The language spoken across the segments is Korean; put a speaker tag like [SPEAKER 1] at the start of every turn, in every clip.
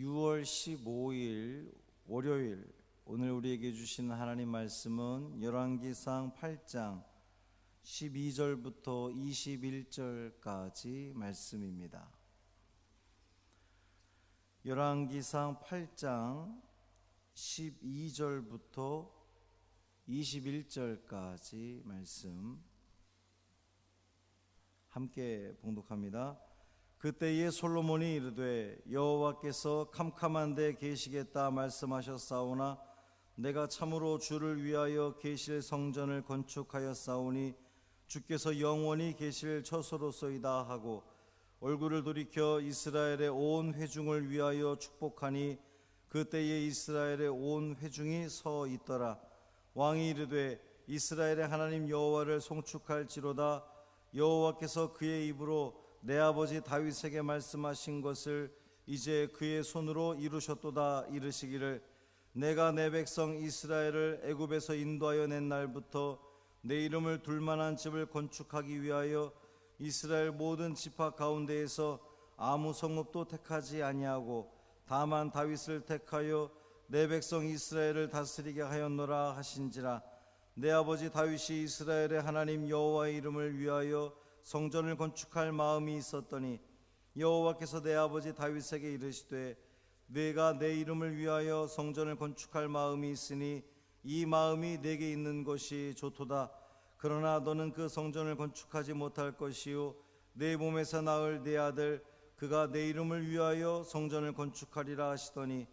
[SPEAKER 1] 6월 15일 월요일, 오늘 우리에게 주신 하나님 말씀은 열왕기상 8장 12절부터 21절까지 말씀입니다. 열왕기상 8장 12절부터 21절까지 말씀 함께 봉독합니다. 그때에 솔로몬이 이르되 여호와께서 캄캄한 데 계시겠다 말씀하셨사오나 내가 참으로 주를 위하여 계실 성전을 건축하였사오니 주께서 영원히 계실 처소로소이다 하고 얼굴을 돌이켜 이스라엘의 온 회중을 위하여 축복하니 그때에 이스라엘의 온 회중이 서 있더라. 왕이 이르되 이스라엘의 하나님 여호와를 송축할지로다. 여호와께서 그의 입으로 내 아버지 다윗에게 말씀하신 것을 이제 그의 손으로 이루셨도다. 이르시기를 내가 내 백성 이스라엘을 애굽에서 인도하여 낸 날부터 내 이름을 둘 만한 집을 건축하기 위하여 이스라엘 모든 지파 가운데에서 아무 성읍도 택하지 아니하고 다만 다윗을 택하여 내 백성 이스라엘을 다스리게 하였노라 하신지라. 내 아버지 다윗이 이스라엘의 하나님 여호와의 이름을 위하여 성전을 건축할 마음이 있었더니 여호와께서 내 아버지 다윗에게 이르시되 내가 내 이름을 위하여 성전을 건축할 마음이 있으니 이 마음이 내게 있는 것이 좋도다. 그러나 너는 그 성전을 건축하지 못할 것이요 내 몸에서 낳을 내 아들 그가 내 이름을 위하여 성전을 건축하리라 하시더니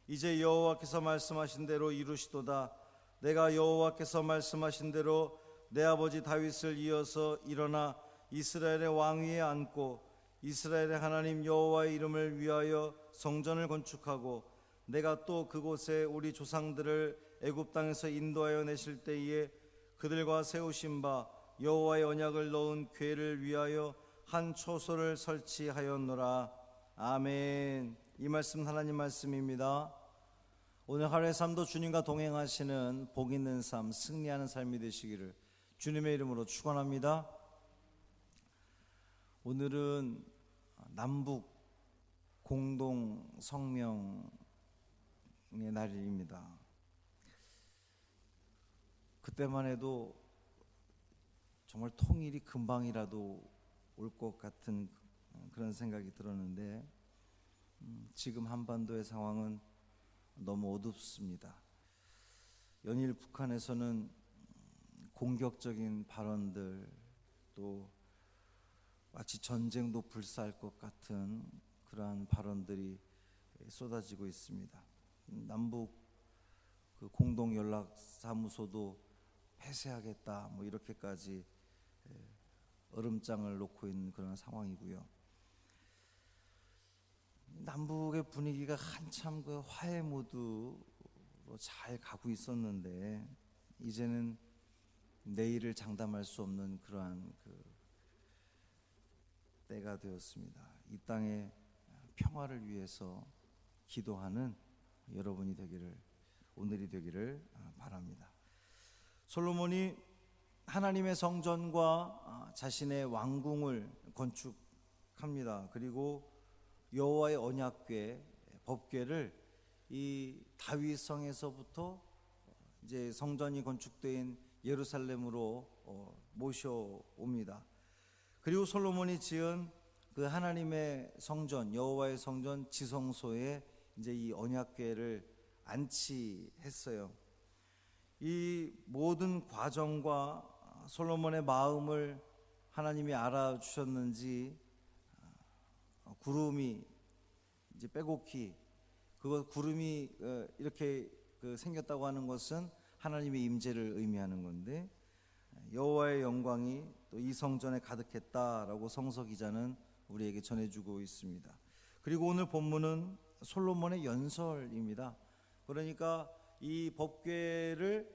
[SPEAKER 1] 이제 여호와께서 말씀하신 대로 이루시도다. 내가 여호와께서 말씀하신 대로 내 아버지 다윗을 이어서 일어나 이스라엘의 왕위에 앉고 이스라엘의 하나님 여호와의 이름을 위하여 성전을 건축하고 내가 또 그곳에 우리 조상들을 애굽 땅에서 인도하여 내실 때에 그들과 세우신 바 여호와의 언약을 넣은 궤를 위하여 한 초소를 설치하였노라. 아멘. 이 말씀 하나님 말씀입니다. 오늘 하루의 삶도 주님과 동행하시는 복 있는 삶, 승리하는 삶이 되시기를 주님의 이름으로 축원합니다. 오늘은 남북 공동 성명의 날입니다. 그때만 해도 정말 통일이 금방이라도 올 것 같은 그런 생각이 들었는데 지금 한반도의 상황은 너무 어둡습니다. 연일 북한에서는 공격적인 발언들, 또 마치 전쟁도 불사할 것 같은 그러한 발언들이 쏟아지고 있습니다. 남북 그 공동 연락 사무소도 폐쇄하겠다, 뭐 이렇게까지 얼음장을 놓고 있는 그런 상황이고요. 남북의 분위기가 한참 그 화해 모드로 잘 가고 있었는데 이제는 내일을 장담할 수 없는 그러한 그 때가 되었습니다. 이 땅의 평화를 위해서 기도하는 여러분이 되기를, 오늘이 되기를 바랍니다. 솔로몬이 하나님의 성전과 자신의 왕궁을 건축합니다. 그리고 여호와의 언약궤, 법궤를 이 다윗성에서부터 이제 성전이 건축된 예루살렘으로 모셔옵니다. 그리고 솔로몬이 지은 그 하나님의 성전, 여호와의 성전 지성소에 이제 이 언약궤를 안치했어요. 이 모든 과정과 솔로몬의 마음을 하나님이 알아주셨는지 구름이 이제 빼곡히, 그것 구름이 이렇게 생겼다고 하는 것은 하나님의 임재를 의미하는 건데 여호와의 영광이 또 이 성전에 가득했다라고 성서 기자는 우리에게 전해주고 있습니다. 그리고 오늘 본문은 솔로몬의 연설입니다. 그러니까 이 법궤를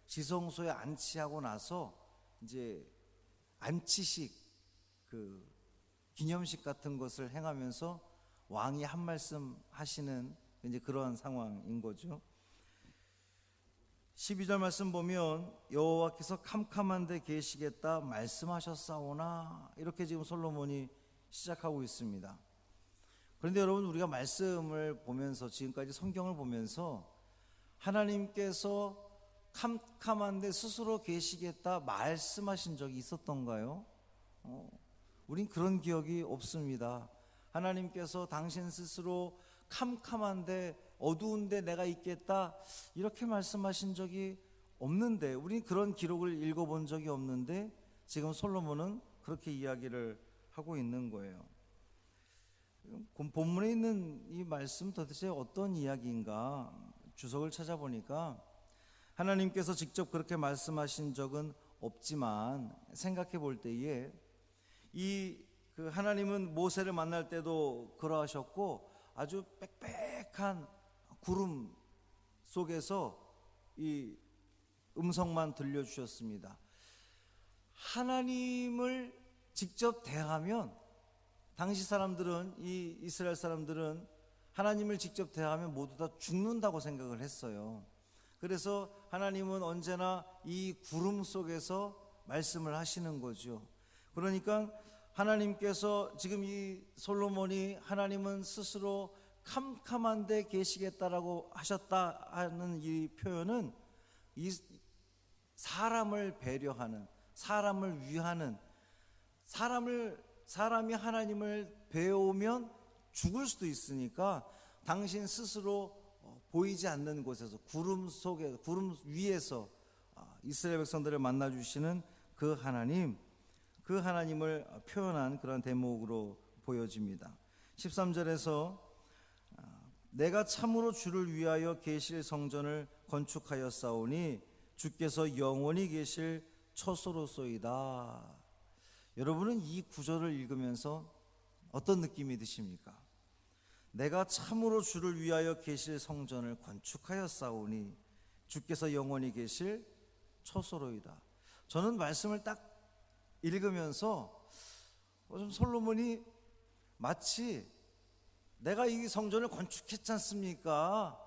[SPEAKER 1] 지성소에 안치하고 나서 이제 안치식, 그 기념식 같은 것을 행하면서 왕이 한 말씀 하시는 이제 그러한 상황인 거죠. 12절 말씀 보면 여호와께서 캄캄한 데 계시겠다 말씀하셨사오나, 이렇게 지금 솔로몬이 시작하고 있습니다. 그런데 여러분, 우리가 말씀을 보면서, 지금까지 성경을 보면서 하나님께서 캄캄한데 스스로 계시겠다 말씀하신 적이 있었던가요? 우린 그런 기억이 없습니다. 하나님께서 당신 스스로 캄캄한데 어두운데 내가 있겠다 이렇게 말씀하신 적이 없는데, 우린 그런 기록을 읽어본 적이 없는데 지금 솔로몬은 그렇게 이야기를 하고 있는 거예요. 본문에 있는 이 말씀 도대체 어떤 이야기인가 주석을 찾아보니까 하나님께서 직접 그렇게 말씀하신 적은 없지만, 생각해 볼 때에 그 하나님은 모세를 만날 때도 그러하셨고 아주 빽빽한 구름 속에서 이 음성만 들려주셨습니다. 하나님을 직접 대하면, 당시 사람들은, 이 이스라엘 사람들은 하나님을 직접 대하면 모두 다 죽는다고 생각을 했어요. 그래서 하나님은 언제나 이 구름 속에서 말씀을 하시는 거죠. 그러니까 하나님께서 지금 이 솔로몬이 하나님은 스스로 캄캄한 데 계시겠다라고 하셨다 하는 이 표현은 이 사람을 배려하는, 사람을 위하는, 사람이 하나님을 배우면 죽을 수도 있으니까 당신 스스로 보이지 않는 곳에서, 구름 속에, 구름 위에서 이스라엘 백성들을 만나 주시는 그 하나님을 표현한 그런 대목으로 보여집니다. 13절에서 내가 참으로 주를 위하여 계실 성전을 건축하였사오니 주께서 영원히 계실 처소로소이다. 여러분은 이 구절을 읽으면서 어떤 느낌이 드십니까? 내가 참으로 주를 위하여 계실 성전을 건축하였사오니 주께서 영원히 계실 처소로이다. 저는 말씀을 딱 읽으면서 좀 솔로몬이 마치 내가 이 성전을 건축했지 않습니까?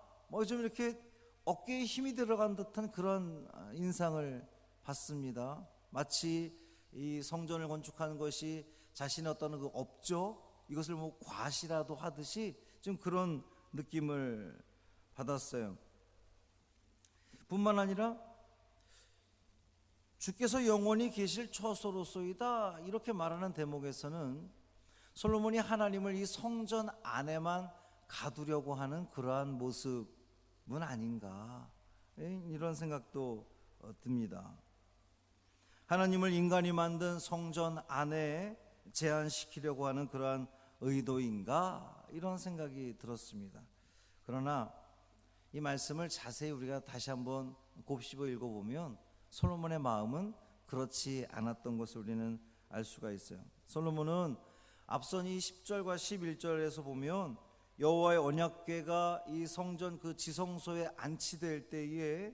[SPEAKER 1] 좀 이렇게 어깨에 힘이 들어간 듯한 그런 인상을 받습니다. 마치 이 성전을 건축하는 것이 자신의 어떤 그 업적, 이것을 과시라도 하듯이 좀 그런 느낌을 받았어요. 뿐만 아니라 주께서 영원히 계실 처소로소이다 이렇게 말하는 대목에서는 솔로몬이 하나님을 이 성전 안에만 가두려고 하는 그러한 모습은 아닌가, 이런 생각도 듭니다. 하나님을 인간이 만든 성전 안에 제한시키려고 하는 그러한 의도인가, 이런 생각이 들었습니다. 그러나 이 말씀을 자세히 우리가 다시 한번 곱씹어 읽어보면 솔로몬의 마음은 그렇지 않았던 것을 우리는 알 수가 있어요. 솔로몬은 앞선 이 10절과 11절에서 보면 여호와의 언약궤가 이 성전 그 지성소에 안치될 때에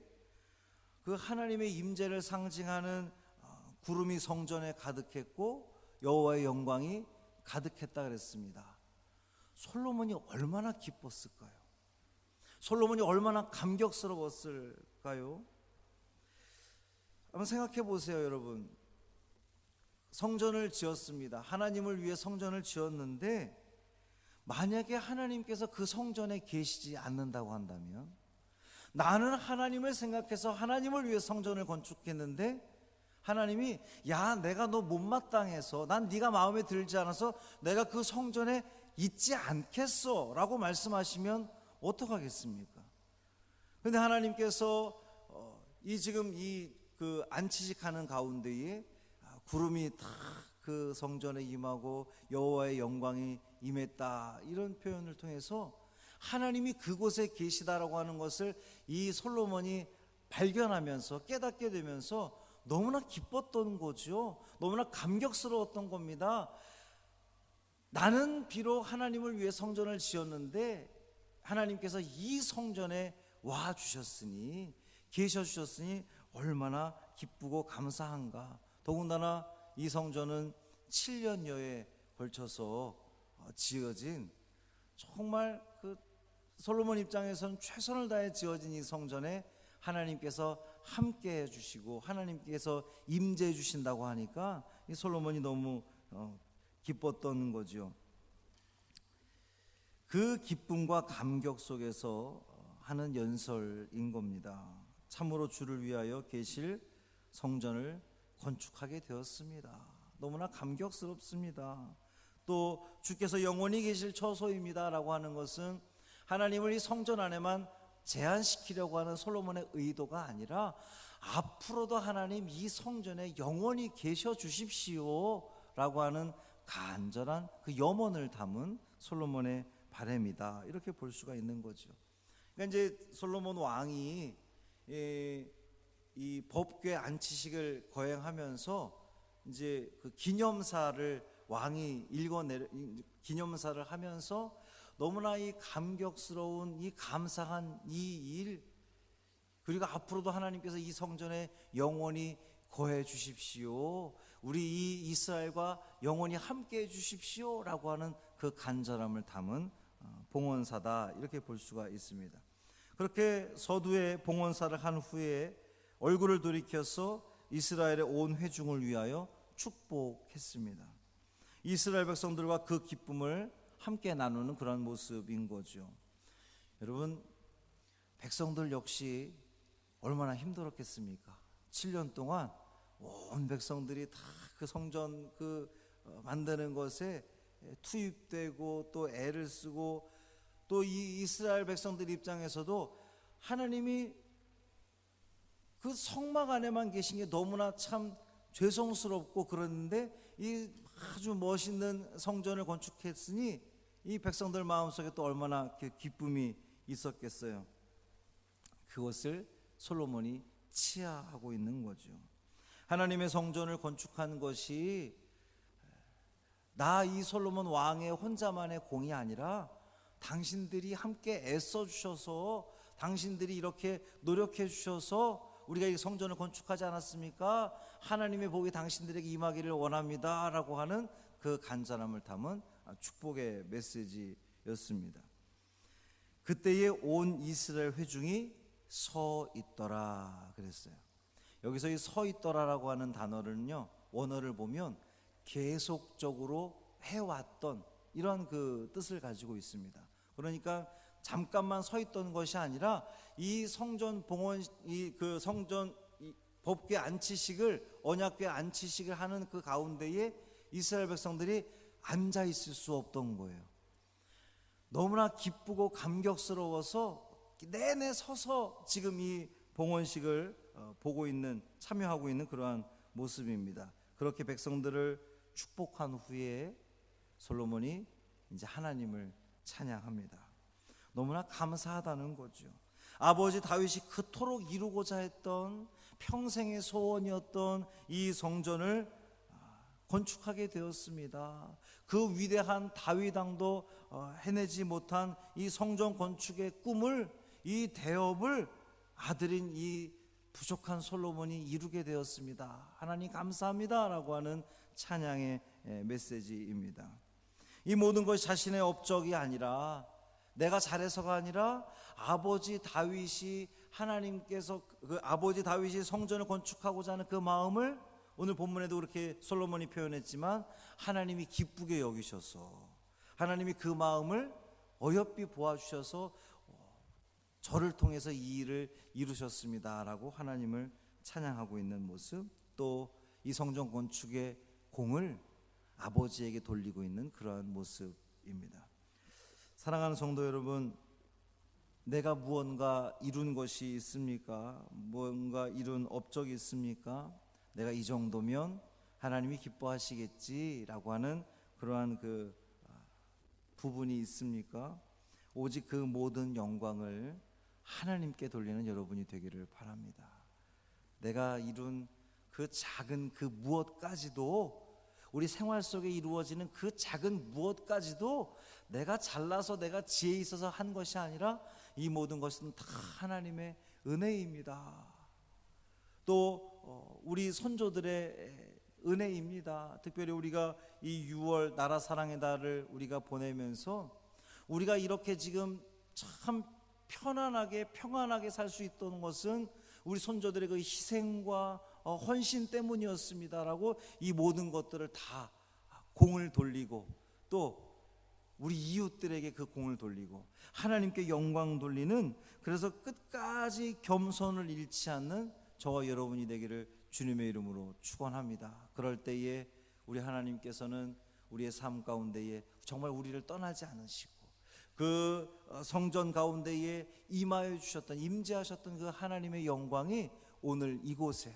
[SPEAKER 1] 그 하나님의 임재를 상징하는 구름이 성전에 가득했고 여호와의 영광이 가득했다 그랬습니다. 솔로몬이 얼마나 기뻤을까요? 솔로몬이 얼마나 감격스러웠을까요? 한번 생각해 보세요, 여러분. 성전을 지었습니다. 하나님을 위해 성전을 지었는데 만약에 하나님께서 그 성전에 계시지 않는다고 한다면, 나는 하나님을 생각해서 하나님을 위해 성전을 건축했는데 하나님이 야, 내가 너 못마땅해서, 난 네가 마음에 들지 않아서 내가 그 성전에 있지 않겠어 라고 말씀하시면 어떡하겠습니까? 그런데 하나님께서 지금 그 안치식하는 가운데에 구름이 탁 그 성전에 임하고 여호와의 영광이 임했다, 이런 표현을 통해서 하나님이 그곳에 계시다라고 하는 것을 이 솔로몬이 발견하면서 깨닫게 되면서 너무나 기뻤던 거죠. 너무나 감격스러웠던 겁니다. 나는 비록 하나님을 위해 성전을 지었는데 하나님께서 이 성전에 와 주셨으니, 계셔 주셨으니 얼마나 기쁘고 감사한가. 더군다나 이 성전은 7년여에 걸쳐서 지어진, 정말 그 솔로몬 입장에서는 최선을 다해 지어진 이 성전에 하나님께서 함께 해주시고 하나님께서 임재해 주신다고 하니까 이 솔로몬이 너무 기뻤던 거죠. 그 기쁨과 감격 속에서 하는 연설인 겁니다. 참으로 주를 위하여 계실 성전을 건축하게 되었습니다. 너무나 감격스럽습니다. 또 주께서 영원히 계실 처소입니다 라고 하는 것은 하나님을 이 성전 안에만 제한시키려고 하는 솔로몬의 의도가 아니라 앞으로도 하나님 이 성전에 영원히 계셔 주십시오 라고 하는 간절한 그 염원을 담은 솔로몬의 바람이다, 이렇게 볼 수가 있는 거죠. 그러니까 이제 솔로몬 왕이 이 법궤 안치식을 거행하면서 이제 그 기념사를 왕이 기념사를 하면서 너무나 이 감격스러운 이 감사한 이 일, 그리고 앞으로도 하나님께서 이 성전에 영원히 거해 주십시오, 우리 이 이스라엘과 영원히 함께 해 주십시오 라고 하는 그 간절함을 담은 봉헌사다, 이렇게 볼 수가 있습니다. 그렇게 서두에 봉헌사를 한 후에 얼굴을 돌이켜서 이스라엘의 온 회중을 위하여 축복했습니다. 이스라엘 백성들과 그 기쁨을 함께 나누는 그런 모습인 거죠. 여러분, 백성들 역시 얼마나 힘들었겠습니까? 7년 동안 온 백성들이 다 그 성전 만드는 것에 투입되고 또 애를 쓰고, 또 이 이스라엘 백성들 입장에서도 하나님이 그 성막 안에만 계신 게 너무나 참 죄송스럽고 그러는데 이 아주 멋있는 성전을 건축했으니 이 백성들 마음속에 또 얼마나 기쁨이 있었겠어요. 그것을 솔로몬이 치하하고 있는 거죠. 하나님의 성전을 건축한 것이 나 이 솔로몬 왕의 혼자만의 공이 아니라 당신들이 함께 애써 주셔서, 당신들이 이렇게 노력해 주셔서 우리가 이 성전을 건축하지 않았습니까? 하나님의 복이 당신들에게 임하기를 원합니다 라고 하는 그 간절함을 담은 축복의 메시지였습니다. 그때에 온 이스라엘 회중이 서 있더라 그랬어요. 여기서 이 서 있더라라고 하는 단어는요, 원어를 보면 계속적으로 해왔던 이런 그 뜻을 가지고 있습니다. 그러니까 잠깐만 서 있던 것이 아니라 이 성전 봉헌, 그 성전 법궤 안치식을, 언약궤 안치식을 하는 그 가운데에 이스라엘 백성들이 앉아 있을 수 없던 거예요. 너무나 기쁘고 감격스러워서 내내 서서 지금 이 봉헌식을 보고 있는, 참여하고 있는 그러한 모습입니다. 그렇게 백성들을 축복한 후에 솔로몬이 이제 하나님을 찬양합니다. 너무나 감사하다는 거죠. 아버지 다윗이 그토록 이루고자 했던 평생의 소원이었던 이 성전을 건축하게 되었습니다. 그 위대한 다윗 왕도 해내지 못한 이 성전 건축의 꿈을, 이 대업을 아들인 이 부족한 솔로몬이 이루게 되었습니다. 하나님 감사합니다 라고 하는 찬양의 메시지입니다. 이 모든 것이 자신의 업적이 아니라, 내가 잘해서가 아니라 아버지 다윗이, 하나님께서 그 아버지 다윗이 성전을 건축하고자 하는 그 마음을 오늘 본문에도 그렇게 솔로몬이 표현했지만 하나님이 기쁘게 여기셔서, 하나님이 그 마음을 어여삐 보아주셔서 저를 통해서 이 일을 이루셨습니다 라고 하나님을 찬양하고 있는 모습, 또 이 성전 건축의 공을 아버지에게 돌리고 있는 그러한 모습입니다. 사랑하는 성도 여러분, 내가 무언가 이룬 것이 있습니까? 무언가 이룬 업적이 있습니까? 내가 이 정도면 하나님이 기뻐하시겠지라고 하는 그러한 그 부분이 있습니까? 오직 그 모든 영광을 하나님께 돌리는 여러분이 되기를 바랍니다. 내가 이룬 그 작은 그 무엇까지도, 우리 생활 속에 이루어지는 그 작은 무엇까지도 내가 잘나서, 내가 지혜 있어서 한 것이 아니라 이 모든 것은 다 하나님의 은혜입니다. 또 우리 선조들의 은혜입니다. 특별히 우리가 이 6월 나라 사랑의 달을 우리가 보내면서 우리가 이렇게 지금 참 편안하게 평안하게 살 수 있던 것은 우리 선조들의 그 희생과 헌신 때문이었습니다라고 이 모든 것들을 다 공을 돌리고, 또 우리 이웃들에게 그 공을 돌리고 하나님께 영광 돌리는, 그래서 끝까지 겸손을 잃지 않는 저와 여러분이 되기를 주님의 이름으로 축원합니다. 그럴 때에 우리 하나님께서는 우리의 삶 가운데에 정말 우리를 떠나지 않으시고 그 성전 가운데에 임하여 주셨던, 임재하셨던 그 하나님의 영광이 오늘 이곳에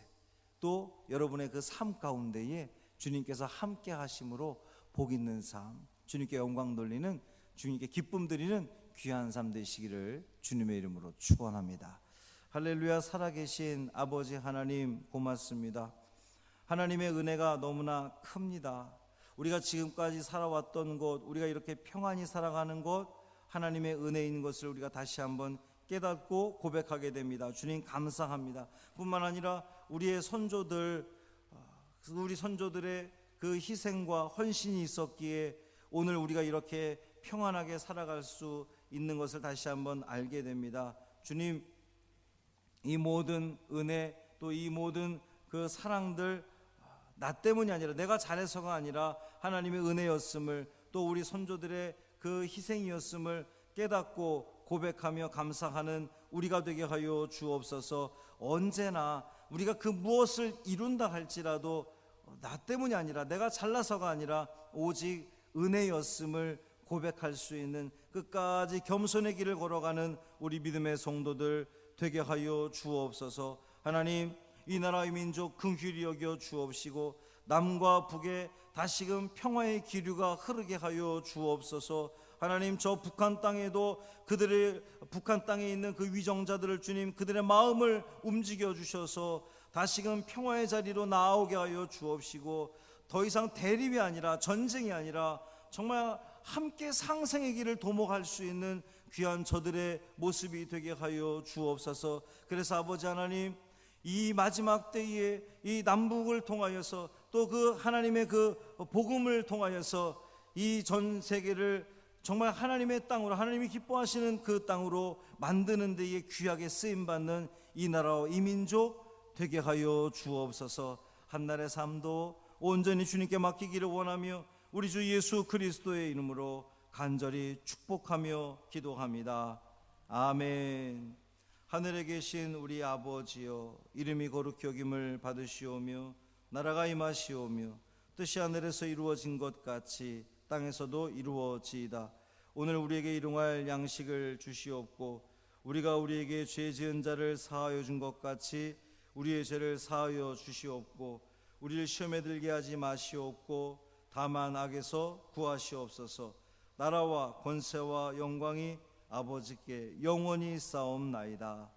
[SPEAKER 1] 또 여러분의 그 삶 가운데에 주님께서 함께 하심으로 복 있는 삶, 주님께 영광 돌리는, 주님께 기쁨 드리는 귀한 삶 되시기를 주님의 이름으로 축원합니다. 할렐루야. 살아계신 아버지 하나님 고맙습니다. 하나님의 은혜가 너무나 큽니다. 우리가 지금까지 살아왔던 곳, 우리가 이렇게 평안히 살아가는 곳, 하나님의 은혜인 것을 우리가 다시 한번 깨닫고 고백하게 됩니다. 주님 감사합니다. 뿐만 아니라 우리의 선조들, 우리 선조들의 그 희생과 헌신이 있었기에 오늘 우리가 이렇게 평안하게 살아갈 수 있는 것을 다시 한번 알게 됩니다. 주님, 이 모든 은혜, 또 이 모든 그 사랑들 나 때문이 아니라, 내가 잘해서가 아니라 하나님의 은혜였음을, 또 우리 선조들의 그 희생이었음을 깨닫고 고백하며 감사하는 우리가 되게 하여 주옵소서. 언제나 우리가 그 무엇을 이룬다 할지라도 나 때문이 아니라, 내가 잘나서가 아니라 오직 은혜였음을 고백할 수 있는 끝까지 겸손의 길을 걸어가는 우리 믿음의 성도들 되게 하여 주옵소서. 하나님, 이 나라의 민족 긍휼히 여겨 주옵시고 남과 북에 다시금 평화의 기류가 흐르게 하여 주옵소서. 하나님, 저 북한 땅에도 그들의, 북한 땅에 있는 그 위정자들을 주님, 그들의 마음을 움직여 주셔서 다시금 평화의 자리로 나오게 하여 주옵시고, 더 이상 대립이 아니라, 전쟁이 아니라 정말 함께 상생의 길을 도모할 수 있는 귀한 저들의 모습이 되게 하여 주옵소서. 그래서 아버지 하나님, 이 마지막 때에 이 남북을 통하여서, 또 그 하나님의 그 복음을 통하여서 이 전 세계를 정말 하나님의 땅으로, 하나님이 기뻐하시는 그 땅으로 만드는 데에 귀하게 쓰임받는 이 나라와 이 민족 되게 하여 주옵소서. 한날의 삶도 온전히 주님께 맡기기를 원하며 우리 주 예수 그리스도의 이름으로 간절히 축복하며 기도합니다. 아멘. 하늘에 계신 우리 아버지여, 이름이 거룩히 여김을 받으시오며 나라가 임하시오며 뜻이 하늘에서 이루어진 것 같이 땅에서도 이루어지이다. 오늘 우리에게 일용할 양식을 주시옵고 우리가 우리에게 죄 지은 자를 사하여 준 것 같이 우리의 죄를 사하여 주시옵고 우리를 시험에 들게 하지 마시옵고 다만 악에서 구하시옵소서. 나라와 권세와 영광이 아버지께 영원히 싸움나이다.